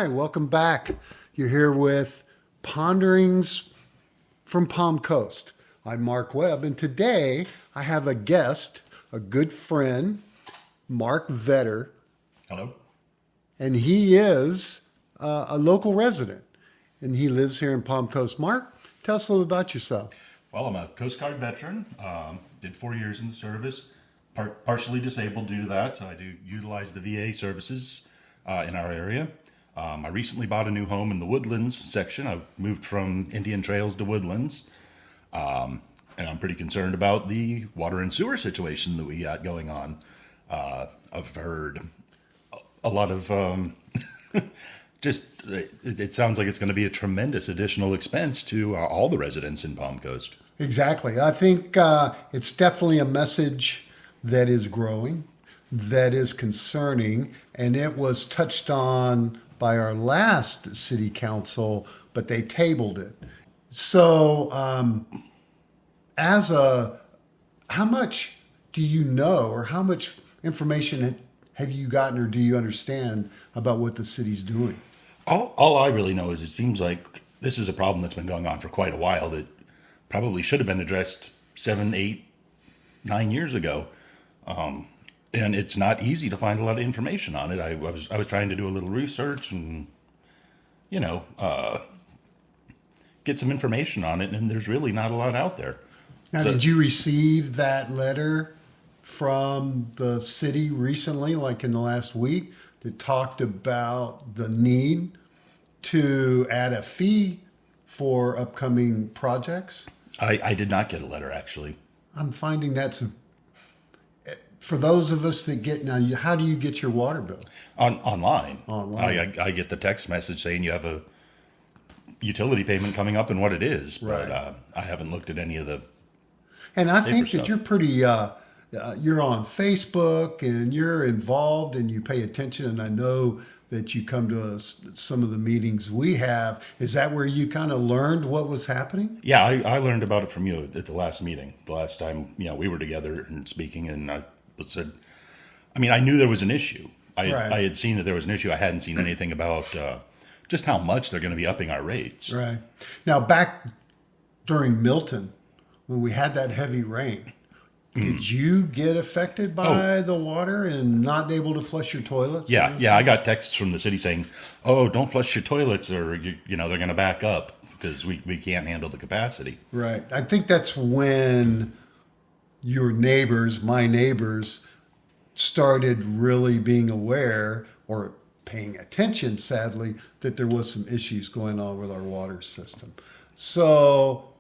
Hi, welcome back. You're here with Ponderings from Palm Coast. I'm Mark Webb, and today I have a guest, a good friend, Mark Vetter, Hello. and he is a local resident, and he lives here in Palm Coast. Mark, tell us a little about yourself. Well, I'm a Coast Guard veteran. Did 4 years in the service, partially disabled due to that, so I do utilize the VA services in our area. I recently bought a new home in the Woodlands section. I've moved from Indian Trails to Woodlands, and I'm pretty concerned about the water and sewer situation that we got going on. I've heard a lot of it sounds like it's going to be a tremendous additional expense to all the residents in Palm Coast. Exactly. I think it's definitely a message that is growing, that is concerning, and it was touched on by our last city council, but they tabled it. So, how much do you know, or how much information have you gotten, or do you understand about what the city's doing? All I really know is it seems like this is a problem that's been going on for quite a while that probably should have been addressed 7, 8, 9 years ago. And it's not easy to find a lot of information on it. I was trying to do a little research and, get some information on it, and there's really not a lot out there. Now, did you receive that letter from the city recently, like in the last week, that talked about the need to add a fee for upcoming projects? I did not get a letter, actually. I'm finding that's, for those of us that get, now, how do you get your water bill? Online. Online. I get the text message saying you have a utility payment coming up and what it is, but Right. I haven't looked at any of the And I think stuff. that you're pretty, you're on Facebook and you're involved and you pay attention. And I know that you come to some of the meetings we have. Is that where you kind of learned what was happening? Yeah, I learned about it from you at the last meeting, the last time we were together and speaking, and I said, I knew there was an issue. Right. I had seen that there was an issue. I hadn't seen anything about just how much they're going to be upping our rates. Right. Now, back during Milton, when we had that heavy rain, did you get affected by the water and not able to flush your toilets? Yeah. I got texts from the city saying, "Oh, don't flush your toilets, or they're going to back up because we can't handle the capacity." Right. I think that's when your neighbors, my neighbors, started really being aware or paying attention, sadly, that there was some issues going on with our water system. So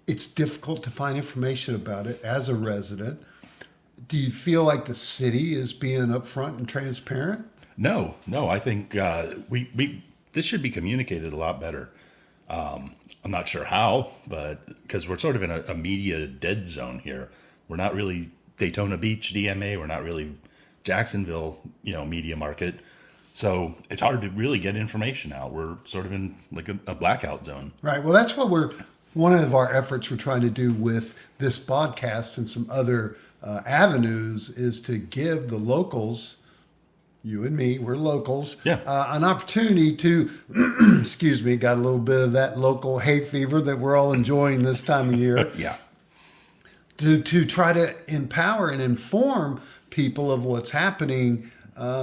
it's difficult to find information about it as a resident. Do you feel like the city is being upfront and transparent? No. I think this should be communicated a lot better. I'm not sure how, but because we're sort of in a media dead zone here. We're not really Daytona Beach, DMA. We're not really Jacksonville, media market. So it's hard to really get information out. We're sort of in like a blackout zone. Right. Well, that's what one of our efforts we're trying to do with this podcast and some other avenues is to give the locals, you and me, we're locals, an opportunity to, excuse me, got a little bit of that local hay fever that we're all enjoying this time of year. Yeah. To try to empower and inform people of what's happening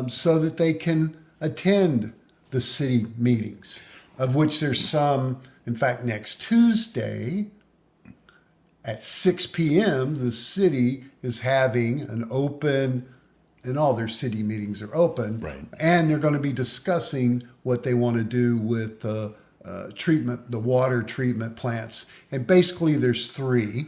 so that they can attend the city meetings, of which there's some. In fact, next Tuesday at 6 p.m., the city is having an open, and all their city meetings are open. Right. And they're going to be discussing what they want to do with the water treatment plants. And basically there's 3.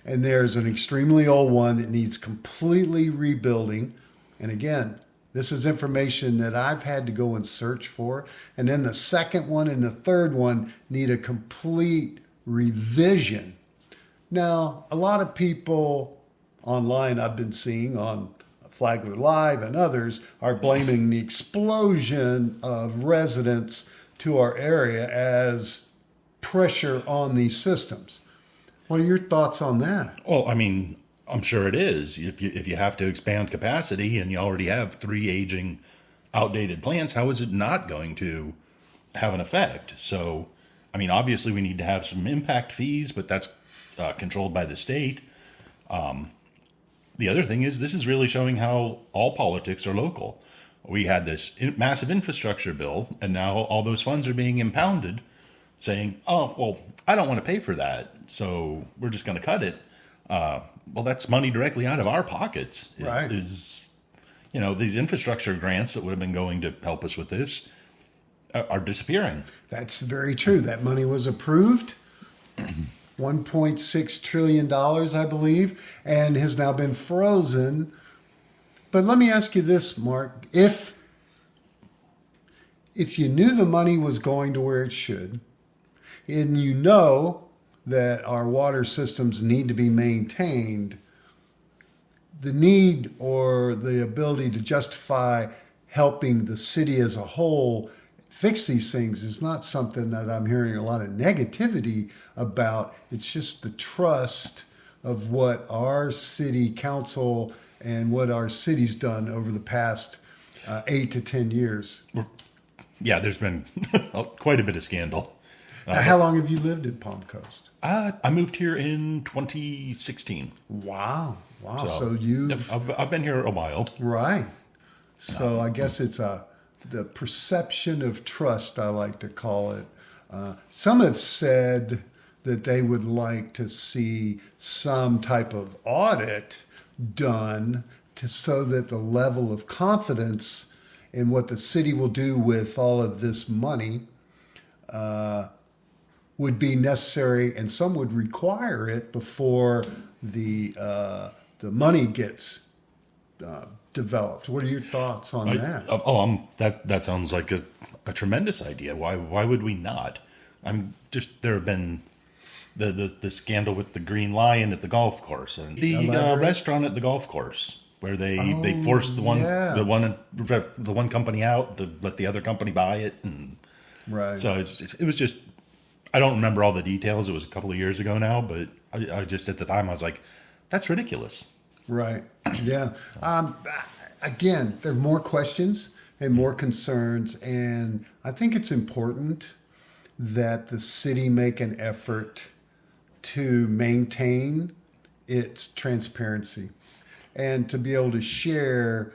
And there's an extremely old one that needs completely rebuilding. And again, this is information that I've had to go and search for. And then the second one and the third one need a complete revision. Now, a lot of people online I've been seeing on Flagler Live and others are blaming the explosion of residents to our area as pressure on these systems. What are your thoughts on that? Well, I'm sure it is. If you have to expand capacity and you already have 3 aging outdated plants, how is it not going to have an effect? So, I mean, obviously we need to have some impact fees, but that's controlled by the state. The other thing is this is really showing how all politics are local. We had this massive infrastructure bill, and now all those funds are being impounded, saying, oh, well, I don't want to pay for that, so we're just going to cut it. Well, that's money directly out of our pockets. Right. These infrastructure grants that would have been going to help us with this are disappearing. That's very true. That money was approved, $1.6 trillion, I believe, and has now been frozen. But let me ask you this, Mark. If you knew the money was going to where it should, and you know that our water systems need to be maintained, the need or the ability to justify helping the city as a whole fix these things is not something that I'm hearing a lot of negativity about. It's just the trust of what our city council and what our city's done over the past 8 to 10 years. Yeah, there's been quite a bit of scandal. How long have you lived at Palm Coast? I moved here in 2016. Wow. So you've... I've been here a while. Right. So I guess it's the perception of trust, I like to call it. Some have said that they would like to see some type of audit done so that the level of confidence in what the city will do with all of this money would be necessary, and some would require it before the money gets developed. What are your thoughts on that? That sounds like a tremendous idea. Why would we not? There have been the scandal with the Green Lion at the golf course and the restaurant at the golf course where they forced the one company out to let the other company buy it, and right. So it was just, I don't remember all the details. It was a couple of years ago now, but I just at the time I was like, that's ridiculous. Right. Yeah. Again, there are more questions and more concerns, and I think it's important that the city make an effort to maintain its transparency and to be able to share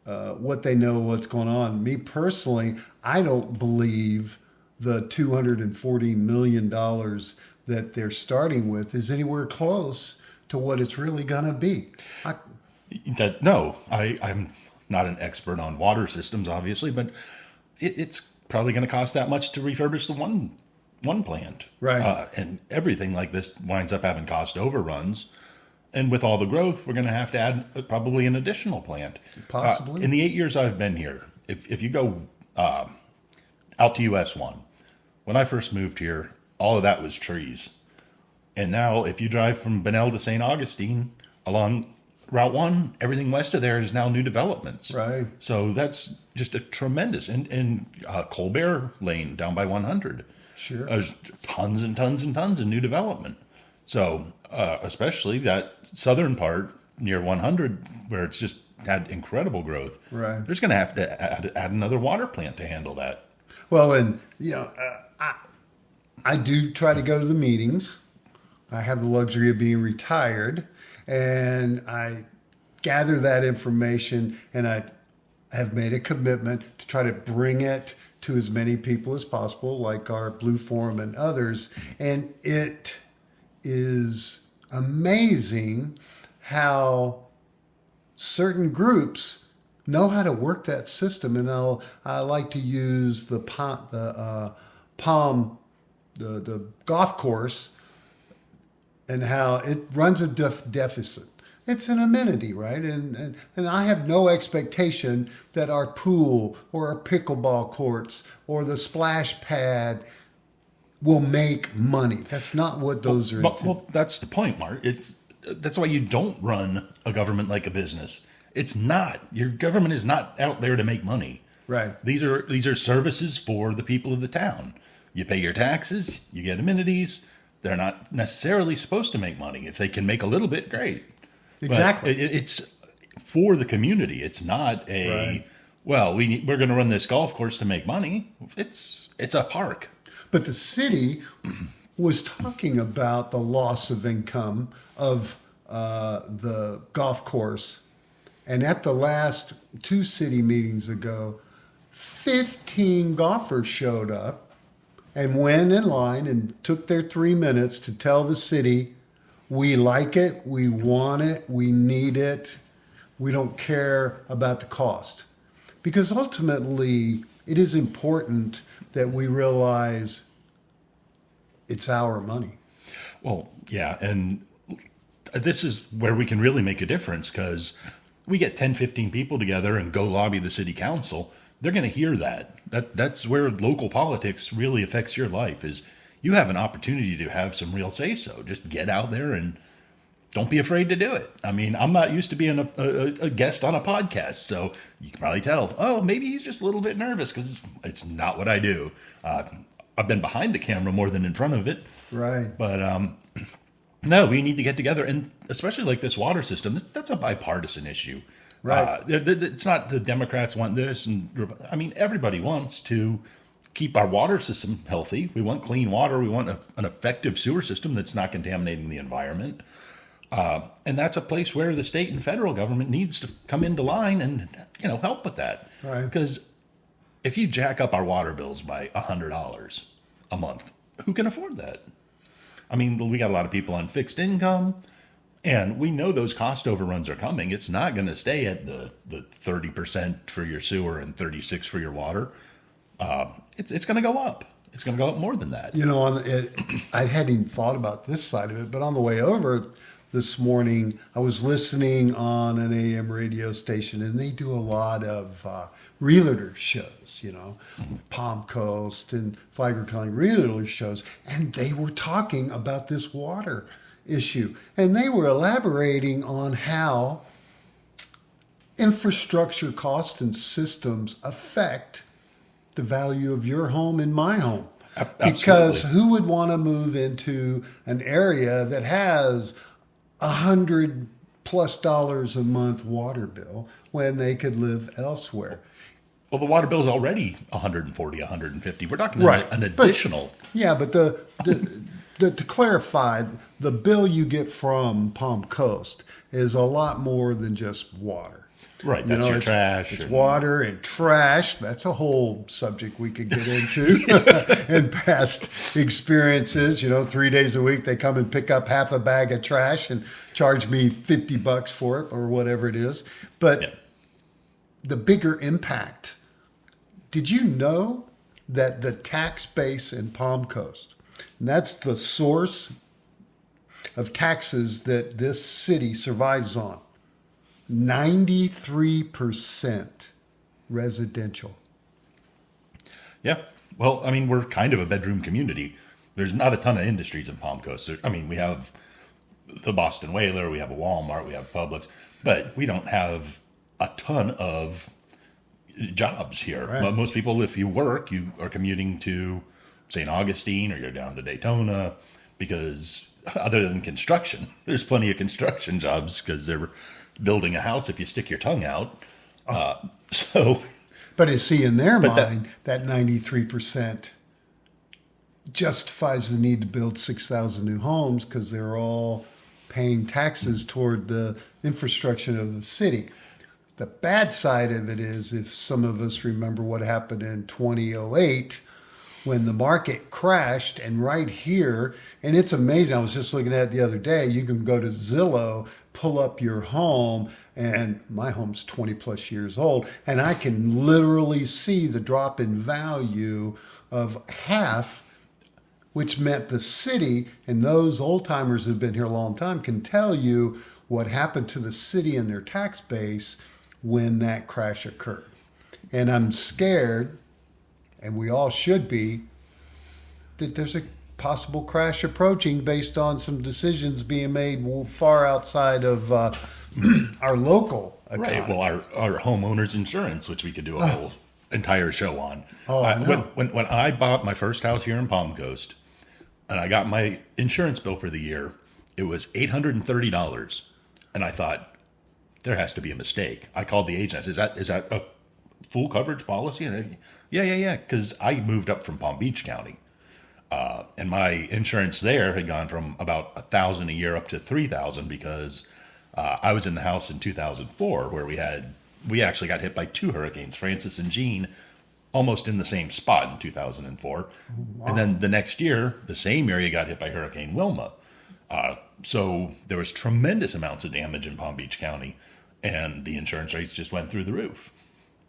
what they know, what's going on. Me personally, I don't believe the $240 million that they're starting with is anywhere close to what it's really going to be. I'm not an expert on water systems, obviously, but it's probably going to cost that much to refurbish the one plant. Right. And everything like this winds up having cost overruns. And with all the growth, we're going to have to add probably an additional plant. Possibly. In the 8 years I've been here, if you go out to US 1, when I first moved here, all of that was trees. And now if you drive from Bunnell to St. Augustine along Route 1, everything west of there is now new developments. Right. So that's just a tremendous, and Colbert Lane down by 100. Sure. There's tons and tons and tons of new development. So especially that southern part near 100 where it's just had incredible growth. Right. There's going to have to add another water plant to handle that. Well, and I do try to go to the meetings. I have the luxury of being retired, and I gather that information, and I have made a commitment to try to bring it to as many people as possible, like our Blue Forum and others. And it is amazing how certain groups know how to work that system. And I like to use the golf course and how it runs a deficit. It's an amenity, right? And I have no expectation that our pool or our pickleball courts or the splash pad will make money. That's not what those are. Well, that's the point, Mark. That's why you don't run a government like a business. It's not. Your government is not out there to make money. Right. These are services for the people of the town. You pay your taxes, you get amenities. They're not necessarily supposed to make money. If they can make a little bit, great. Exactly. But it's for the community. It's not well, we're going to run this golf course to make money. It's a park. But the city was talking about the loss of income of the golf course. And at the last 2 city meetings ago, 15 golfers showed up and went in line and took their 3 minutes to tell the city, we like it, we want it, we need it, we don't care about the cost. Because ultimately, it is important that we realize it's our money. Well, yeah, and this is where we can really make a difference, because we get 10, 15 people together and go lobby the city council. They're going to hear that. That's where local politics really affects your life, is you have an opportunity to have some real say-so. Just get out there and don't be afraid to do it. I mean, I'm not used to being a guest on a podcast, so you can probably tell, oh, maybe he's just a little bit nervous because it's not what I do. I've been behind the camera more than in front of it. Right. But no, we need to get together. And especially like this water system, that's a bipartisan issue. Right. It's not the Democrats want this. And I mean, everybody wants to keep our water system healthy. We want clean water. We want an effective sewer system that's not contaminating the environment. And that's a place where the state and federal government needs to come into line and, help with that. Right. Because if you jack up our water bills by $100 a month, who can afford that? I mean, we got a lot of people on fixed income, and we know those cost overruns are coming. It's not going to stay at the 30% for your sewer and 36% for your water. It's going to go up. It's going to go up more than that. I hadn't even thought about this side of it, but on the way over this morning, I was listening on an AM radio station, and they do a lot of realtor shows, Palm Coast and Flagler County realtor shows, and they were talking about this water issue, and they were elaborating on how infrastructure costs and systems affect the value of your home and my home. Because who would want to move into an area that has $100+ a month water bill when they could live elsewhere? Well, the water bill is already $140, $150. We're talking an additional. But to clarify, the bill you get from Palm Coast is a lot more than just water. Right, that's your trash. It's water and trash. That's a whole subject we could get into in past experiences. 3 days a week they come and pick up half a bag of trash and charge me $50 for it or whatever it is. But the bigger impact, did you know that the tax base in Palm Coast, and that's the source of taxes that this city survives on, 93% residential. Yeah. Well, I mean, we're kind of a bedroom community. There's not a ton of industries in Palm Coast. We have the Boston Whaler, we have a Walmart, we have Publix, but we don't have a ton of jobs here. Right. Most people, if you work, you are commuting to St. Augustine or you're down to Daytona, because other than construction, there's plenty of construction jobs because they're building a house if you stick your tongue out. But in their mind, that 93% justifies the need to build 6,000 new homes because they're all paying taxes toward the infrastructure of the city. The bad side of it is, if some of us remember what happened in 2008, when the market crashed, and right here, and it's amazing, I was just looking at it the other day, you can go to Zillow, pull up your home, and my home's 20+ years old, and I can literally see the drop in value of half, which meant the city, and those old timers who've been here a long time can tell you what happened to the city and their tax base when that crash occurred. And I'm scared, and we all should be, that there's a possible crash approaching based on some decisions being made far outside of our local economy. Right. Well, our homeowners insurance, which we could do a whole entire show on. I know. When I bought my first house here in Palm Coast, and I got my insurance bill for the year, it was $830, and I thought, there has to be a mistake. I called the agent. I said, is that full coverage policy? And yeah. Because I moved up from Palm Beach County. And my insurance there had gone from about $1,000 a year up to $3,000 because I was in the house in 2004 where we actually got hit by two hurricanes, Francis and Jean, almost in the same spot in 2004. Wow. And then the next year, the same area got hit by Hurricane Wilma. So there was tremendous amounts of damage in Palm Beach County, and the insurance rates just went through the roof.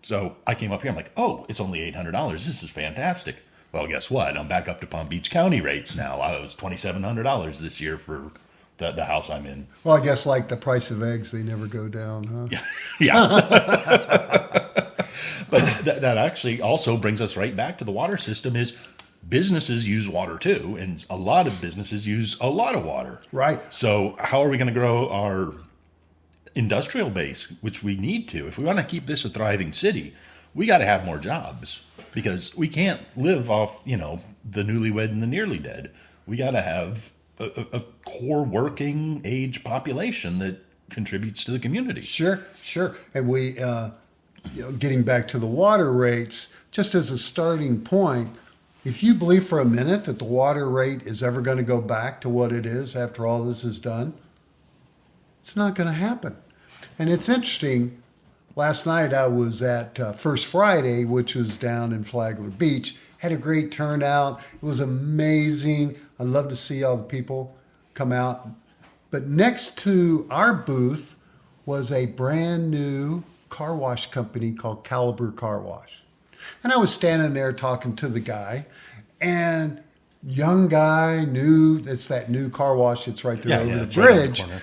So I came up here, I'm like, oh, it's only $800. This is fantastic. Well, guess what? I'm back up to Palm Beach County rates now. I was $2,700 this year for the house I'm in. Well, I guess like the price of eggs, they never go down, huh? Yeah. But that actually also brings us right back to the water system is businesses use water too. And a lot of businesses use a lot of water. Right. So how are we going to grow our industrial base, which we need to? If we want to keep this a thriving city, we got to have more jobs because we can't live off, the newlywed and the nearly dead. We got to have a core working age population that contributes to the community. Sure. And we, getting back to the water rates, just as a starting point, if you believe for a minute that the water rate is ever going to go back to what it is after all this is done, it's not going to happen. And it's interesting. Last night I was at First Friday, which was down in Flagler Beach. Had a great turnout. It was amazing. I love to see all the people come out. But next to our booth was a brand new car wash company called Caliber Car Wash. And I was standing there talking to the guy, and young guy, it's that new car wash that's right there over the bridge. Right,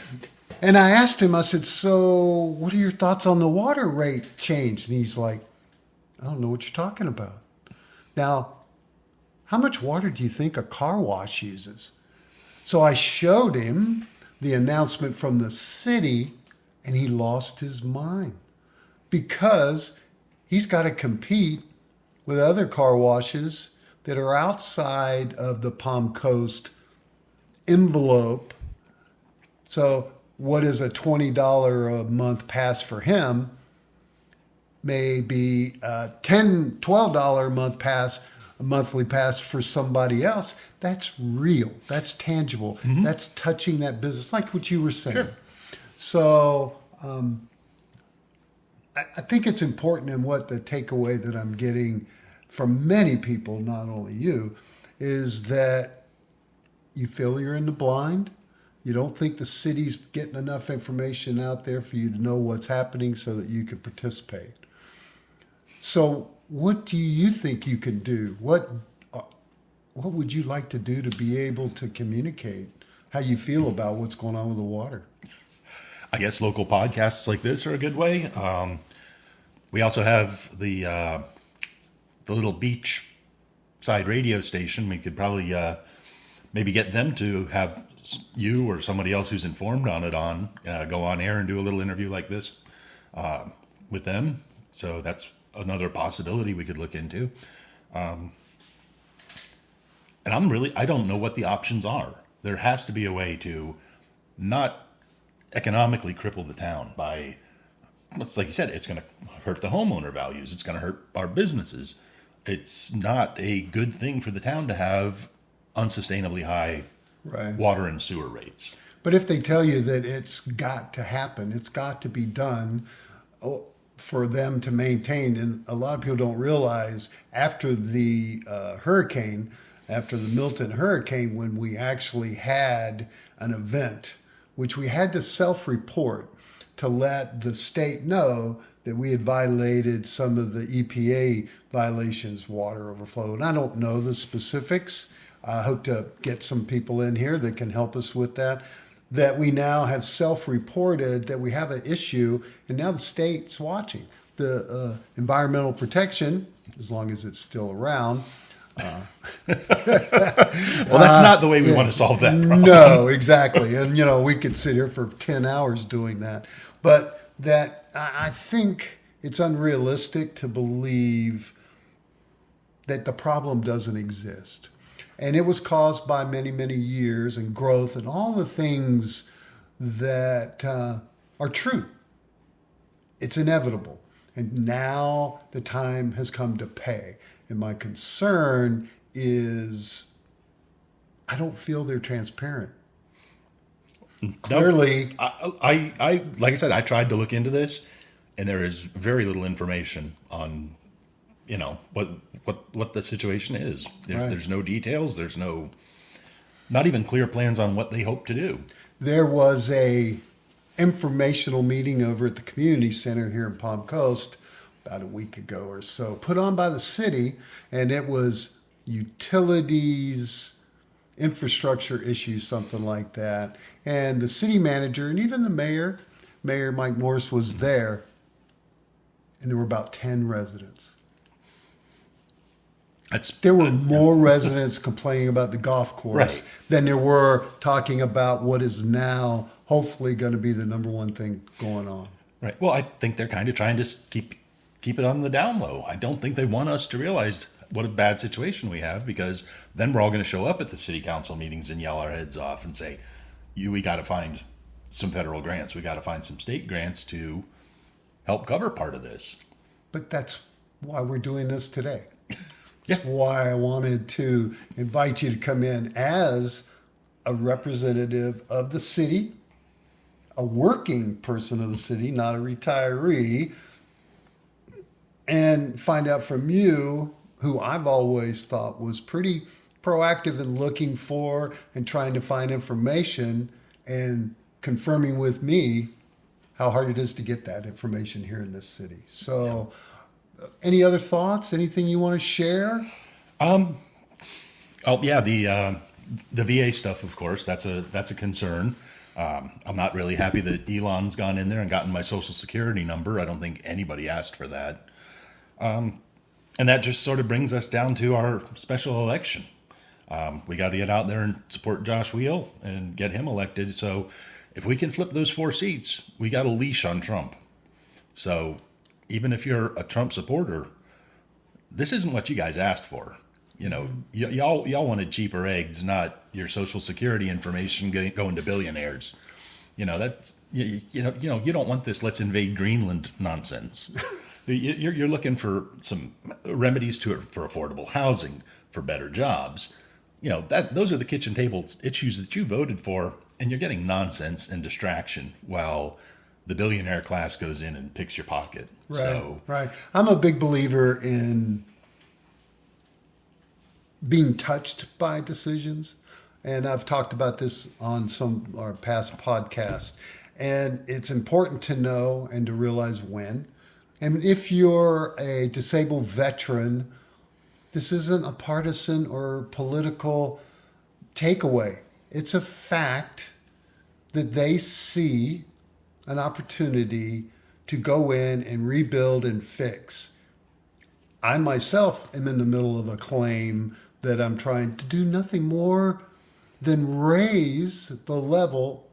and I asked him, I said, so what are your thoughts on the water rate change? And he's like, I don't know what you're talking about. Now, how much water do you think a car wash uses? So I showed him the announcement from the city, and he lost his mind because he's got to compete with other car washes that are outside of the Palm Coast envelope. So what is a $20 a month pass for him may be a $10, $12 a month pass, a monthly pass for somebody else. That's real. That's tangible. Mm-hmm. That's touching that business, like what you were saying. Sure. So I think it's important, and what the takeaway that I'm getting from many people, not only you, is that you feel you're in the blind. You don't think the city's getting enough information out there for you to know what's happening so that you can participate. So what do you think you can do? What would you like to do to be able to communicate how you feel about what's going on with the water? I guess local podcasts like this are a good way. We also have the little beach side radio station. We could probably maybe get them to have you or somebody else who's informed on it go on air and do a little interview like this with them. So that's another possibility we could look into. And I don't know what the options are. There has to be a way to not economically cripple the town by, it's like you said, it's going to hurt the homeowner values. It's going to hurt our businesses. It's not a good thing for the town to have unsustainably high water and sewer rates. But if they tell you that it's got to happen, it's got to be done for them to maintain, and a lot of people don't realize after the hurricane, after the Milton hurricane, when we actually had an event, which we had to self-report to let the state know that we had violated some of the EPA violations, water overflow. And I don't know the specifics. I hope to get some people in here that can help us with that we now have self-reported that we have an issue, and now the state's watching. The environmental protection, as long as it's still around. Well, that's not the way we want to solve that problem. No, exactly. And, we could sit here for 10 hours doing that. But that I think it's unrealistic to believe that the problem doesn't exist. And it was caused by many, many years and growth and all the things that are true. It's inevitable. And now the time has come to pay. And my concern is I don't feel they're transparent. Clearly, I like I said, I tried to look into this, and there is very little information on, what the situation is. Right. There's no details. There's not even clear plans on what they hope to do. there was a informational meeting over at the community center here in Palm Coast about a week ago or so, put on by the city, and it was utilities, infrastructure issues, something like that. And the city manager and even the mayor, Mayor Mike Morris, was there, and there were about 10 residents. There were more residents complaining about the golf course Right. than there were talking about what is now hopefully going to be the number one thing going on. Right. Well, I think they're kind of trying to keep it on the down low. I don't think they want us to realize what a bad situation we have, because then we're all going to show up at the city council meetings and yell our heads off and say, we got to find some federal grants. We got to find some state grants to help cover part of this. But that's why we're doing this today. Yeah. That's why I wanted to invite you to come in as a representative of the city, a working person of the city, not a retiree, and find out from you, who I've always thought was pretty proactive in looking for and trying to find information and confirming with me how hard it is to get that information here in this city. So, any other thoughts? Anything you want to share? Oh yeah, the VA stuff, of course, that's a concern. I'm not really happy that Elon's gone in there and gotten my social security number. I don't think anybody asked for that. And that just sort of brings us down to our special election. We got to get out there and support Josh Wheel and get him elected. So if we can flip those 4 seats, we got a leash on Trump. So even if you're a Trump supporter, this isn't what you guys asked for. Y'all wanted cheaper eggs, not your social security information going to billionaires. That's you don't want this "let's invade Greenland" nonsense. You're looking for some remedies for affordable housing, for better jobs. Those are the kitchen table issues that you voted for, and you're getting nonsense and distraction while the billionaire class goes in and picks your pocket. Right. I'm a big believer in being touched by decisions. And I've talked about this on some of our past podcasts. And it's important to know and to realize when. And if you're a disabled veteran, this isn't a partisan or political takeaway. It's a fact that they see an opportunity to go in and rebuild and fix. I myself am in the middle of a claim that I'm trying to do nothing more than raise the level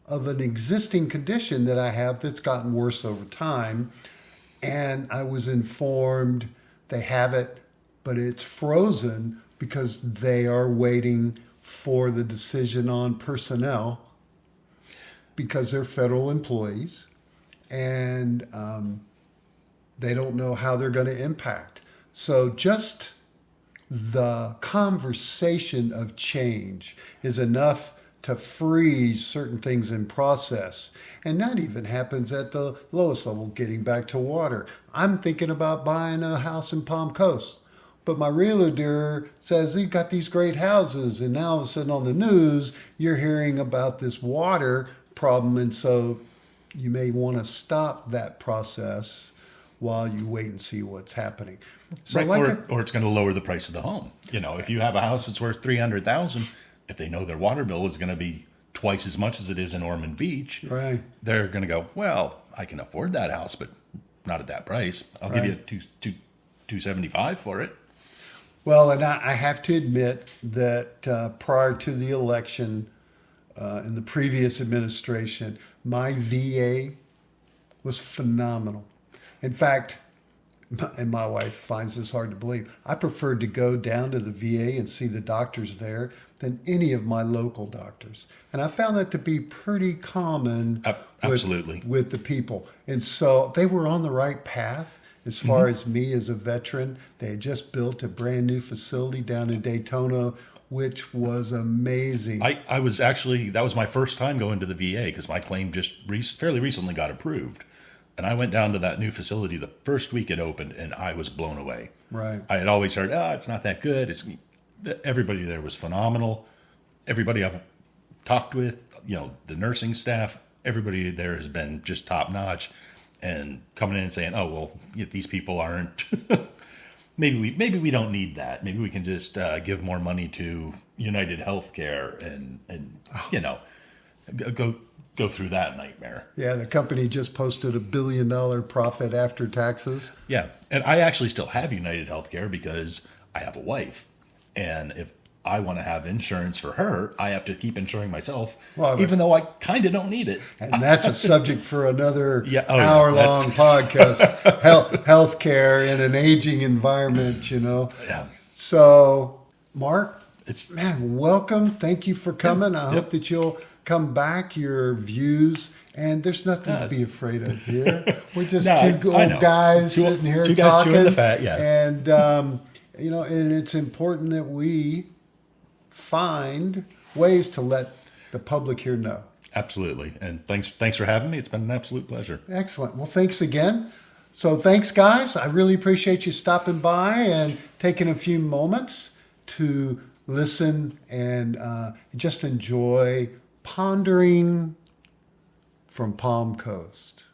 of an existing condition that I have that's gotten worse over time. And I was informed they have it, but it's frozen because they are waiting for the decision on personnel, because they're federal employees, and they don't know how they're going to impact. So just the conversation of change is enough to freeze certain things in process. And that even happens at the lowest level, getting back to water. I'm thinking about buying a house in Palm Coast, but my realtor says, you've got these great houses. And now all of a sudden on the news, you're hearing about this water problem. And so you may want to stop that process while you wait and see what's happening. So right. Or it's going to lower the price of the home. If you have a house that's worth $300,000, if they know their water bill is going to be twice as much as it is in Ormond Beach, right, they're going to go, well, I can afford that house, but not at that price. I'll give you $275 for it. Well, and I have to admit that prior to the election, in the previous administration, my VA was phenomenal. In fact, and my wife finds this hard to believe, I preferred to go down to the VA and see the doctors there than any of my local doctors. And I found that to be pretty common Absolutely. with the people. And so they were on the right path. As far as me as a veteran, they had just built a brand new facility down in Daytona, which was amazing. I was actually, that was my first time going to the VA because my claim just fairly recently got approved. And I went down to that new facility the first week it opened, and I was blown away. Right. I had always heard, it's not that good. Everybody there was phenomenal. Everybody I've talked with, the nursing staff, everybody there has been just top notch. And coming in and saying, oh, well, these people aren't, maybe we don't need that. Maybe we can just give more money to United Healthcare and go through that nightmare. Yeah, the company just posted $1 billion profit after taxes. Yeah, and I actually still have United Healthcare because I have a wife. And if I want to have insurance for her, I have to keep insuring myself, even though I kind of don't need it. And that's a subject for another hour-long podcast. Healthcare in an aging environment, Yeah. So, Mark, It's welcome. Thank you for coming. I hope that you'll come back. Your views, and there's nothing to be afraid of here. We're just two old guys sitting here two talking. guys chewing the fat, yeah. And and it's important that we find ways to let the public here know. Absolutely. And thanks for having me. It's been an absolute pleasure. Excellent. Well, thanks again. So thanks, guys. I really appreciate you stopping by and taking a few moments to listen and just enjoy Pondering from Palm Coast.